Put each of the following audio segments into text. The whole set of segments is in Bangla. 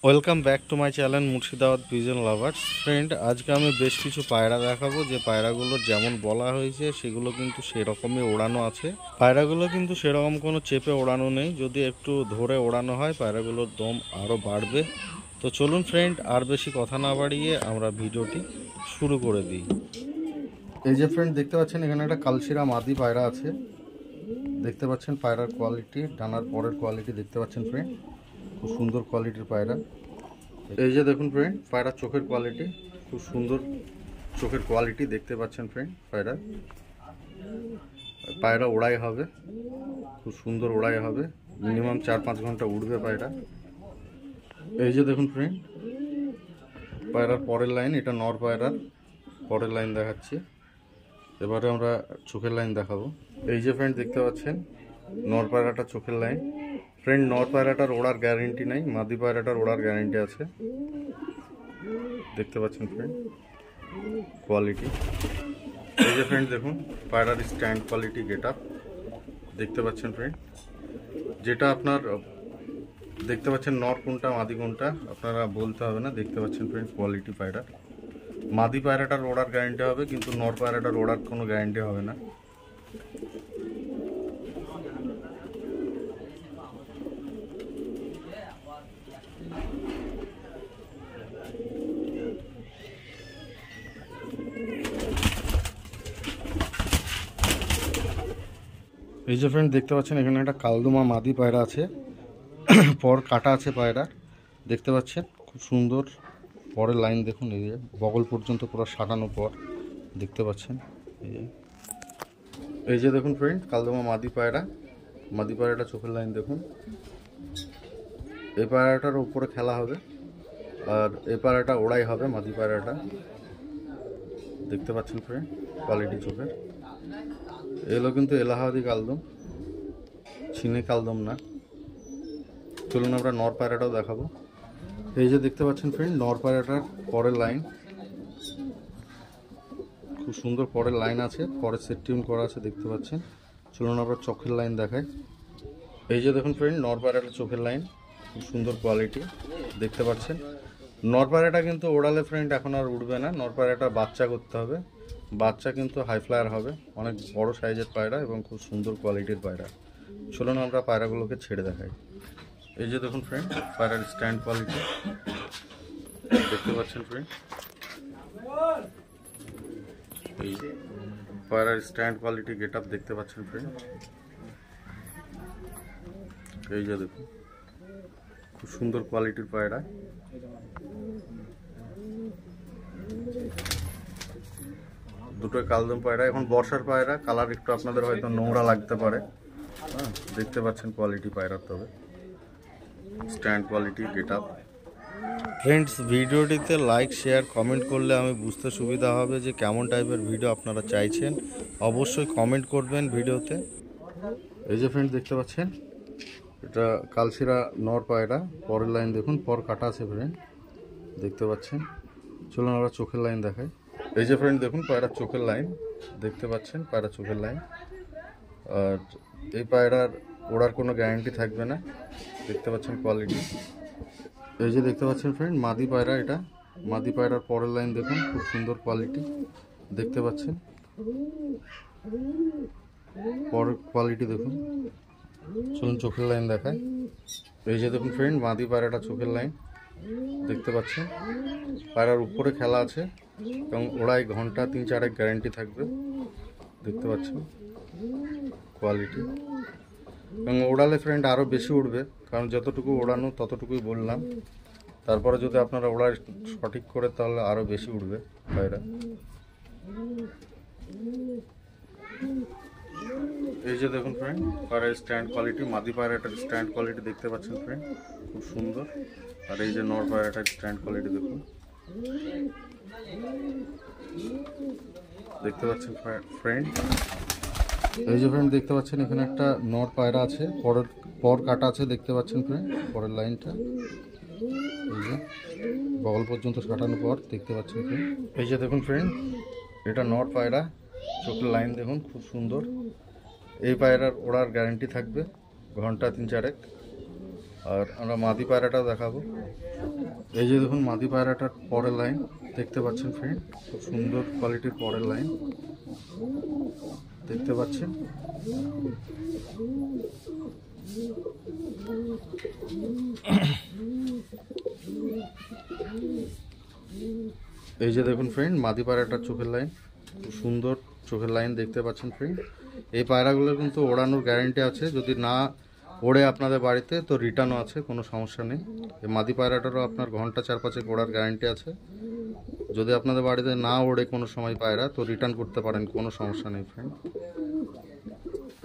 Welcome back to my channel Murshidabad pigeon lovers. Friend, আজকে আমি বেশ কিছু পায়রা দেখাবো যে পায়রাগুলোর যেমন বলা হয়েছে সেগুলো কিন্তু সেরকমই ওড়ানো আছে। পায়রাগুলো কিন্তু সেরকম কোনো চেপে ওড়ানো নেই, যদি একটু ধরে ওড়ানো হয় পায়রাগুলোর দম আরও বাড়বে। তো চলুন ফ্রেন্ড, আর বেশি কথা না বাড়িয়ে আমরা ভিডিওটি শুরু করে দিই। এই যে ফ্রেন্ড দেখতে পাচ্ছেন, এখানে একটা কালশিরা মাদি পায়রা আছে। দেখতে পাচ্ছেন পায়রার কোয়ালিটি, ডানার পরের কোয়ালিটি দেখতে পাচ্ছেন ফ্রেন্ড, খুব সুন্দর কোয়ালিটির পায়রা। এই যে দেখুন ফ্রেন্ড, পায়রার চোখের কোয়ালিটি, খুব সুন্দর চোখের কোয়ালিটি দেখতে পাচ্ছেন ফ্রেন্ড। পায়রা ওড়াই হবে, খুব সুন্দর ওড়াই হবে, মিনিমাম 4-5 ঘন্টা উড়বে পায়রা। এই যে দেখুন ফ্রেন্ড, পায়রার পরের লাইন, এটা নর পায়রার পরের লাইন দেখাচ্ছি। এবারে আমরা চোখের লাইন দেখাবো। এই যে ফ্রেন্ড দেখতে পাচ্ছেন নর পায়রাটার চোখের লাইন। ফ্রেন্ড, নর পায়রাটার ওড়ার গ্যারেন্টি নাই, মাদি পায়রাটার ওড়ার গ্যারেন্টি আছে। দেখতে পাচ্ছেন ফ্রেন্ড কোয়ালিটি। এই যে ফ্রেন্ড দেখুন পায়রার স্ট্যান্ড কোয়ালিটি, গেট আপ দেখতে পাচ্ছেন ফ্রেন্ড। যেটা আপনার দেখতে পাচ্ছেন নর কোনটা মাদি কোনটা আপনারা বলতে হবে না, দেখতে পাচ্ছেন ফ্রেন্ড কোয়ালিটি পায়রা। মাদি পায়রাটার ওড়ার গ্যারেন্টি হবে, কিন্তু নর পায়রাটার ওড়ার কোনো গ্যারেন্টি হবে না। এই যে ফ্রেন্ড দেখতে পাচ্ছেন, এখানে একটা কালদমা মাদি পায়রা আছে, পর কাটা আছে পায়রা। দেখতে পাচ্ছেন খুব সুন্দর পরের লাইন দেখুন, এই যে বগল পর্যন্ত পুরো সাটানো পর দেখতে পাচ্ছেন। এই যে দেখুন ফ্রেন্ড কালদমা মাদি পায়রা, মাদি পায়রাটা চোখের লাইন দেখুন। এই পায়রাটার উপরে খেলা হবে, আর এই পায়রাটা ওড়াই হবে মাদি পায়রাটা। দেখতে পাচ্ছেন ফ্রেন্ড কোয়ালিটি চোখের। এগুলো কিন্তু এলাহাবাদি কালদম, চিনে কালদম না। চলুন আমরা নর পায়রাটাও দেখাবো। এই যে দেখতে পাচ্ছেন ফ্রেন্ড নর পায়রাটার পরের লাইন, খুব সুন্দর পরের লাইন আছে, পরে সেট টিউন করা আছে দেখতে পাচ্ছেন। চলুন আমরা চোখের লাইন দেখাই। এই যে দেখুন ফ্রেন্ড নর পায়রাটার চোখের লাইন, খুব সুন্দর কোয়ালিটি দেখতে পাচ্ছেন। নর পায়রাটা কিন্তু ওড়ালে ফ্রেন্ড এখন আর উড়বে না, নর পায়রাটা বাচ্চা করতে হবে। বাচ্চা কিন্তু হাই ফ্লায়ার হবে, অনেক বড় সাইজের পায়রা এবং খুব সুন্দর কোয়ালিটির পায়রা। চলুন আমরা পায়রাগুলোকে ছেড়ে দেখাই। এই যে দেখুন ফ্রেন্ড পায়রার স্ট্যান্ড কোয়ালিটি দেখতে পাচ্ছেন ফ্রেন্ড। এই পায়রার স্ট্যান্ড কোয়ালিটি, গেট আপ দেখতে পাচ্ছেন ফ্রেন্ড। এই যে দেখুন খুব সুন্দর কোয়ালিটির পায়রা। দুটোই কালদম পায়রা, এখন বর্ষার পায়রা, কালার একটু আপনাদের হয়তো নোংরা লাগতে পারে। হ্যাঁ, দেখতে পাচ্ছেন কোয়ালিটি পায়রার, তবে stand quality, get up. Friends, ভিডিওটিতে লাইক শেয়ার কমেন্ট করলে আমি বুঝতে সুবিধা হবে যে কেমন টাইপের ভিডিও আপনারা চাইছেন। অবশ্যই কমেন্ট করবেন ভিডিওতে। এই যে ফ্রেন্ড দেখতে পাচ্ছেন এটা কালশিরা নর পায়রা, পরের লাইন দেখুন, পর কাটা আছে ফ্রেন্ড দেখতে পাচ্ছেন। চলুন আমরা চোখের লাইন দেখাই। এই যে ফ্রেন্ড দেখুন পায়রার চোখের লাইন দেখতে পাচ্ছেন, পায়রার চোখের লাইন। আর এই পায়রার ওড়ার কোনো গ্যারান্টি থাকবে না, দেখতে পাচ্ছেন কোয়ালিটি। এই যে দেখতে পাচ্ছেন ফ্রেন্ড মাদি পায়রা, এটা মাদি পায়রার পরের লাইন দেখুন, খুব সুন্দর কোয়ালিটি দেখতে পাচ্ছেন। পরের কোয়ালিটি দেখুন। চলুন চোখের লাইন দেখায়। এই যে দেখুন ফ্রেন্ড মাদি পায়রাটা চোখের লাইন দেখতে পাচ্ছেন। পায়রার উপরে খেলা আছে এবং ওড়াই ঘন্টা 3-4 গ্যারান্টি থাকবে, দেখতে পাচ্ছেন কোয়ালিটি। এবং ওড়ালে ফ্রেন্ড আরও বেশি উড়বে, কারণ যতটুকু ওড়ানো ততটুকুই বললাম। তারপরে যদি আপনারা ওড়ায় সঠিক করে তাহলে আরও বেশি উড়বে পায়রা। এই যে দেখুন ফ্রেন্ড পায়রার স্ট্যান্ড কোয়ালিটি, মাদি পায়রাটার স্ট্যান্ড কোয়ালিটি দেখতে পাচ্ছেন ফ্রেন্ড, খুব সুন্দর। আর এই যে নর পায়রাটার স্ট্যান্ড কোয়ালিটি দেখুন, দেখতে পাচ্ছেন ফ্রেন্ড। এই যে ফ্রেন্ড দেখতে পাচ্ছেন এখানে একটা নর পায়রা আছে, পর কাটা আছে দেখতে পাচ্ছেন ফ্রেন্ড, পরের লাইনটা এই যে বগল পর্যন্ত কাটানোর পর দেখতে পাচ্ছেন ফ্রেন্ড। এই যে দেখুন ফ্রেন্ড এটা নর পায়রা, চোখের লাইন দেখুন খুব সুন্দর। এই পায়রার ওড়ার গ্যারান্টি থাকবে ঘন্টা 3-4। আর আমরা মাদি পায়রাটাও দেখাবো। এই যে দেখুন মাদি পায়রাটার পরের লাইন দেখতে পাচ্ছেন ফ্রেন্ড, খুব সুন্দর কোয়ালিটির পরের লাইন দেখতে পাচ্ছেন। এই যে দেখুন ফ্রেন্ড মাদি পায়রাটার চোখের লাইন, খুব সুন্দর চোখের লাইন দেখতে পাচ্ছেন ফ্রেন্ড। এই পায়রাগুলোর কিন্তু ওড়ানোর গ্যারান্টি আছে, যদি না ওড়ে আপনাদের বাড়িতে তো রিটার্নও আছে, কোনো সমস্যা নেই। এই মাদি পায়রাটারও আপনার ঘন্টা 4-5 ওড়ার গ্যারান্টি আছে। যদি আপনাদের বাড়িতে না ওড়ে কোনো সময় পায়রা তো রিটার্ন করতে পারেন, কোনো সমস্যা নেই ফ্রেন্ড।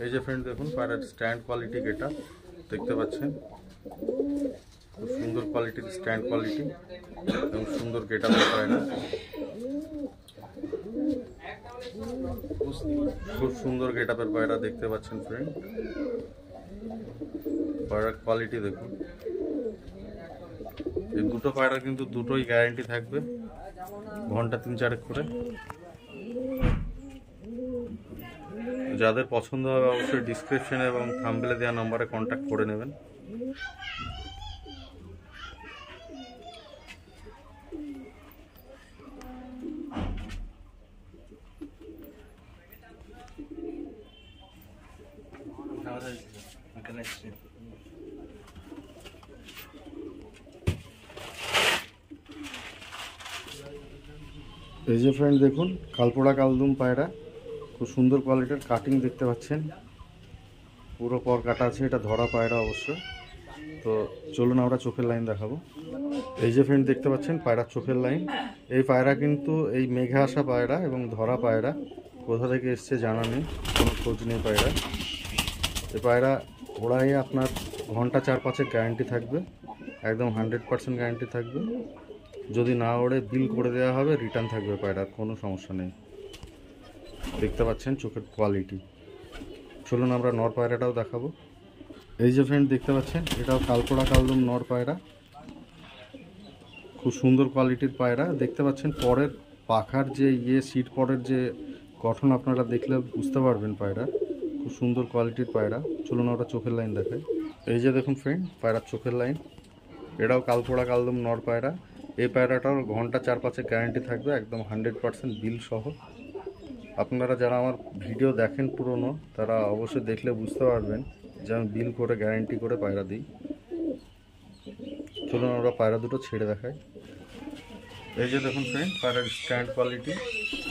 এই যে ফ্রেন্ড দেখুন পায়রার স্ট্যান্ড কোয়ালিটি এটা দেখতে পাচ্ছেন, খুব সুন্দর কোয়ালিটির স্ট্যান্ড কোয়ালিটি এবং সুন্দর গেট আপের পায়রা, খুব সুন্দর গেট আপের পায়রা দেখতে পাচ্ছেন ফ্রেন্ড। পায়রার কোয়ালিটি দেখুন। এই দুটো পায়রা কিন্তু দুটোই গ্যারান্টি থাকবে ঘন্টা 3-4 করে। যাদের পছন্দ হবে অবশ্যই ডিসক্রিপশনে এবং থাম্বনেলে দেওয়া নম্বরে কন্ট্যাক্ট করে নেবেন। এই যে ফ্রেন্ড দেখুন কালপোড়া কালদুম পায়রা, খুব সুন্দর কোয়ালিটির কাটিং দেখতে পাচ্ছেন, পুরো পর কাটা আছে, এটা ধরা পায়রা অবশ্য। তো চলুন আমরা চোখের লাইন দেখাবো। এই যে ফ্রেন্ড দেখতে পাচ্ছেন পায়রার চোখের লাইন। এই পায়রা কিন্তু এই মেঘে আসা পায়রা এবং ধরা পায়রা, কোথা থেকে এসছে জানা নেই, কোনো খোঁজ নেই পায়রা। এই পায়রা ওড়াই আপনার ঘন্টা 4-5 গ্যারান্টি থাকবে, একদম 100% গ্যারান্টি থাকবে। যদি না ওড়ে বিল করে দেওয়া হবে, রিটার্ন থাকবে পায়রার, কোনো সমস্যা নেই। দেখতে পাচ্ছেন চোখের কোয়ালিটি। চলুন আমরা নর পায়রাটাও দেখাবো। এই যে ফ্রেন্ড দেখতে পাচ্ছেন এটাও কালপোড়া কালদম নর পায়রা, খুব সুন্দর কোয়ালিটির পায়রা দেখতে পাচ্ছেন। পরের পাখার যে সিট পরের যে গঠন আপনারা দেখলে বুঝতে পারবেন পায়রা, খুব সুন্দর কোয়ালিটির পায়রা। চলুন আমরা চোখের লাইন দেখাই। এই যে দেখুন ফ্রেন্ড পায়রার চোখের লাইন, এটাও কালপোড়া কালদম নর পায়রা। এই পায়রাটার ঘন্টা 4-5 গ্যারান্টি থাকবে, একদম 100% বিল সহ। আপনারা যারা আমার ভিডিও দেখেন পুরনো, তারা অবশ্যই দেখলে বুঝতে পারবেন যে আমি বিল করে গ্যারান্টি করে পায়রা দিই। চলুন আমরা পায়রা দুটো ছেড়ে দেখাই। এই যে দেখুন ফ্রেন্ড পায়রার স্ট্যান্ড কোয়ালিটি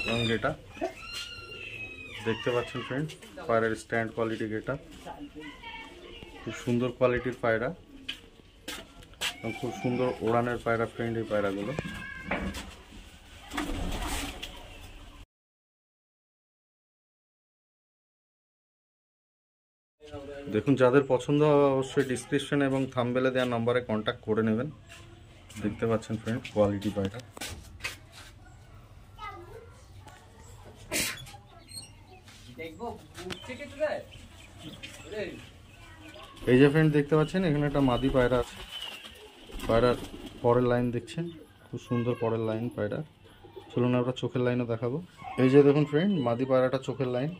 এবং গেটা দেখতে পাচ্ছেন ফ্রেন্ড, পায়রার স্ট্যান্ড কোয়ালিটি গেটা, খুব সুন্দর কোয়ালিটির পায়রা এবং খুব সুন্দর ওড়ানের পায়রা ফ্রেন্ড এই পায়রাগুলো। দেখুন যাদের পছন্দ হবে অবশ্যই ডিসক্রিপশন এবং থাম্বনেলে দেওয়া নম্বরে কন্ট্যাক্ট করে নেবেন। দেখতে পাচ্ছেন ফ্রেন্ড কোয়ালিটি পায়রা। এই যে ফ্রেন্ড দেখতে পাচ্ছেন এখানে একটা মাদি পায়রা আছে, পায়রার পরের লাইন দেখছেন, খুব সুন্দর পরের লাইন পায়রা। চলুন আমরা চোখের লাইনও দেখাবো। এই যে দেখুন ফ্রেন্ড মাদি পায়রাটা চোখের লাইন,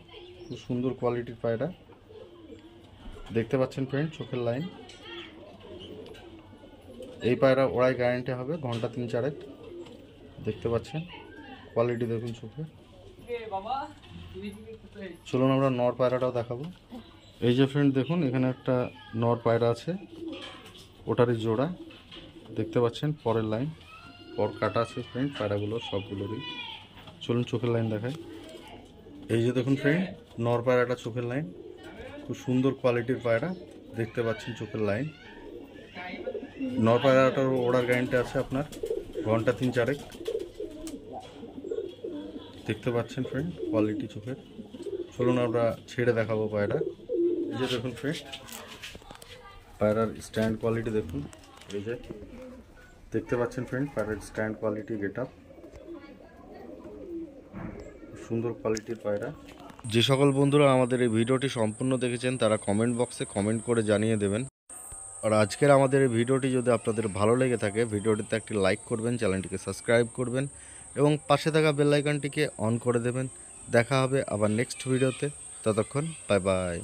খুব সুন্দর কোয়ালিটির পায়রা দেখতে পাচ্ছেন ফ্রেন্ড চোখের লাইন। এই পায়রা ওড়াই গ্যারান্টি হবে ঘন্টা 3-4 দেখতে পাচ্ছেন কোয়ালিটি দেখুন চোখে। চলুন আমরা নর পায়রাটাও দেখাবো। এই যে ফ্রেন্ড দেখুন এখানে একটা নর পায়রা আছে, ওটারই জোড়া দেখতে পাচ্ছেন, পরের লাইন পর কাটা আছে ফ্রেন্ড পায়রাগুলো সবগুলোরই। চলুন চোখের লাইন দেখাই। এই যে দেখুন ফ্রেন্ড নর পায়রাটা চোখের লাইন, খুব সুন্দর কোয়ালিটির পায়রা দেখতে পাচ্ছেন চোখের লাইন। নর পায়রাটার ওড়ার গ্যারান্টি আছে আপনার ঘন্টা 3-4 দেখতে পাচ্ছেন ফ্রেন্ড কোয়ালিটি চোখের। চলুন আমরা ছেড়ে দেখাবো পায়রা। এই যে দেখুন ফ্রেন্ড পায়রার স্ট্যান্ড কোয়ালিটি দেখুন। এই যে দেখতে পাচ্ছেন ফ্রেন্ড পায়রার স্ট্যান্ড কোয়ালিটি গেট আপ, সুন্দর কোয়ালিটির পায়রা। যে সকল বন্ধুরা আমাদের এই ভিডিওটি সম্পূর্ণ দেখেছেন তারা কমেন্ট বক্সে কমেন্ট করে জানিয়ে দেবেন। আর আজকের আমাদের এই ভিডিওটি যদি আপনাদের ভালো লেগে থাকে ভিডিওটিতে একটি লাইক করবেন, চ্যানেলটিকে সাবস্ক্রাইব করবেন এবং পাশে থাকা বেল আইকনটিকে অন করে দেবেন। দেখা হবে আবার নেক্সট ভিডিওতে, ততক্ষণ বাই বাই।